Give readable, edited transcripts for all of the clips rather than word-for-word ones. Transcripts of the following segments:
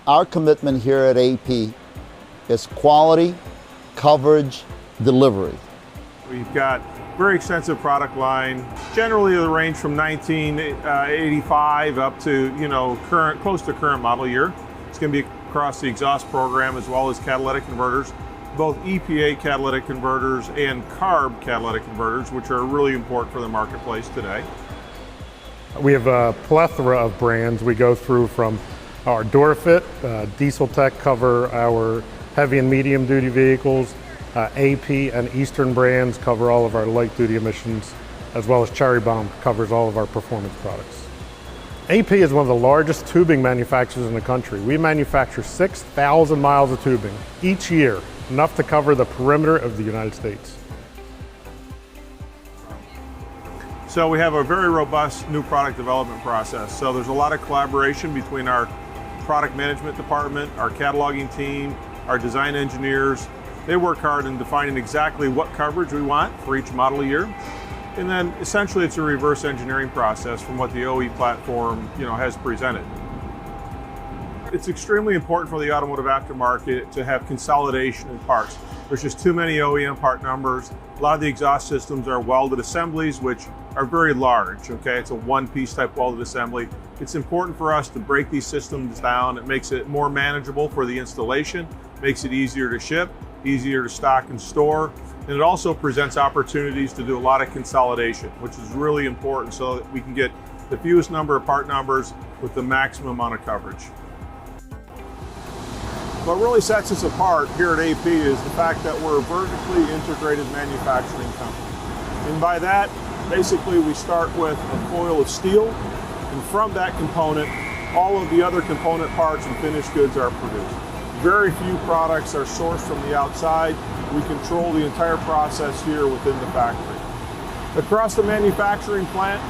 Our commitment here at AP is quality, coverage, delivery. We've got very extensive product line. Generally, they range from 1985 up to current, close to current model year. It's going to be across the exhaust program as well as catalytic converters, both EPA catalytic converters and CARB catalytic converters, which are really important for the marketplace today. We have a plethora of brands. We go through from our DoorFit, Diesel Tech cover our heavy and medium duty vehicles. AP and Eastern brands cover all of our light duty emissions, as well as Cherry Bomb covers all of our performance products. AP is one of the largest tubing manufacturers in the country. We manufacture 6,000 miles of tubing each year, enough to cover the perimeter of the United States. So we have a very robust new product development process. So there's a lot of collaboration between our product management department, our cataloging team, our design engineers. They work hard in defining exactly what coverage we want for each model year. And then essentially it's a reverse engineering process from what the OE platform has presented. It's extremely important for the automotive aftermarket to have consolidation in parts. There's just too many OEM part numbers. A lot of the exhaust systems are welded assemblies, which are very large, okay? It's a one-piece type welded assembly. It's important for us to break these systems down. It makes it more manageable for the installation, makes it easier to ship, easier to stock and store, and it also presents opportunities to do a lot of consolidation, which is really important so that we can get the fewest number of part numbers with the maximum amount of coverage. What really sets us apart here at AP is the fact that we're a vertically integrated manufacturing company. And by that, basically we start with a coil of steel, and from that component, all of the other component parts and finished goods are produced. Very few products are sourced from the outside. We control the entire process here within the factory. Across the manufacturing plant,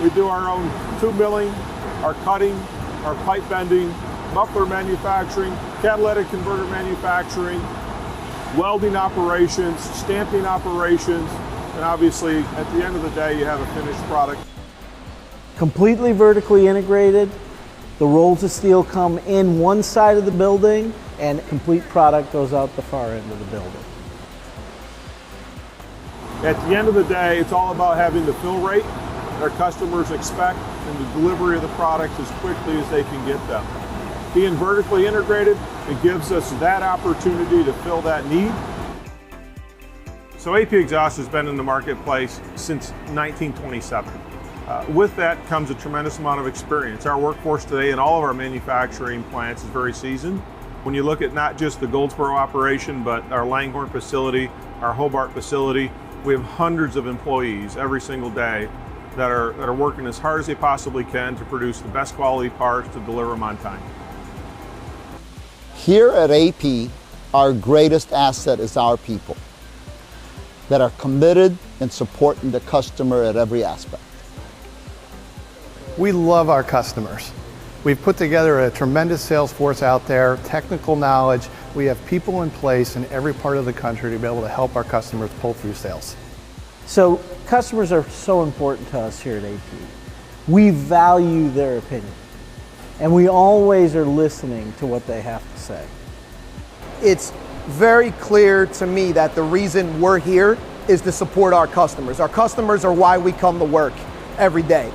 we do our own tube milling, our cutting, our pipe bending, muffler manufacturing, catalytic converter manufacturing, welding operations, stamping operations, and obviously at the end of the day you have a finished product. Completely vertically integrated. The rolls of steel come in one side of the building and complete product goes out the far end of the building. At the end of the day, it's all about having the fill rate our customers expect and the delivery of the product as quickly as they can get them. Being vertically integrated, it gives us that opportunity to fill that need. So AP Exhaust has been in the marketplace since 1927. With that comes a tremendous amount of experience. Our workforce today in all of our manufacturing plants is very seasoned. When you look at not just the Goldsboro operation, but our Langhorne facility, our Hobart facility, we have hundreds of employees every single day that are working as hard as they possibly can to produce the best quality parts to deliver them on time. Here at AP, our greatest asset is our people that are committed in supporting the customer at every aspect. We love our customers. We've put together a tremendous sales force out there, technical knowledge. We have people in place in every part of the country to be able to help our customers pull through sales. So customers are so important to us here at AP. We value their opinion, and we always are listening to what they have to say. It's very clear to me that the reason we're here is to support our customers. Our customers are why we come to work every day.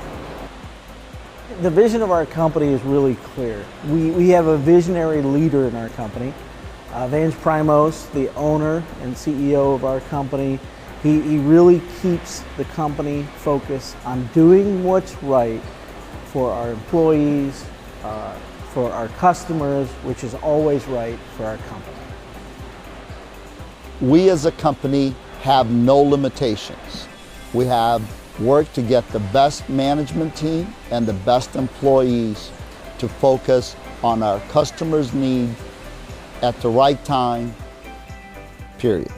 The vision of our company is really clear. We have a visionary leader in our company. Vance Primos, the owner and CEO of our company, he really keeps the company focused on doing what's right for our employees, for our customers, which is always right for our company. We as a company have no limitations. We have worked to get the best management team and the best employees to focus on our customers' needs at the right time, period.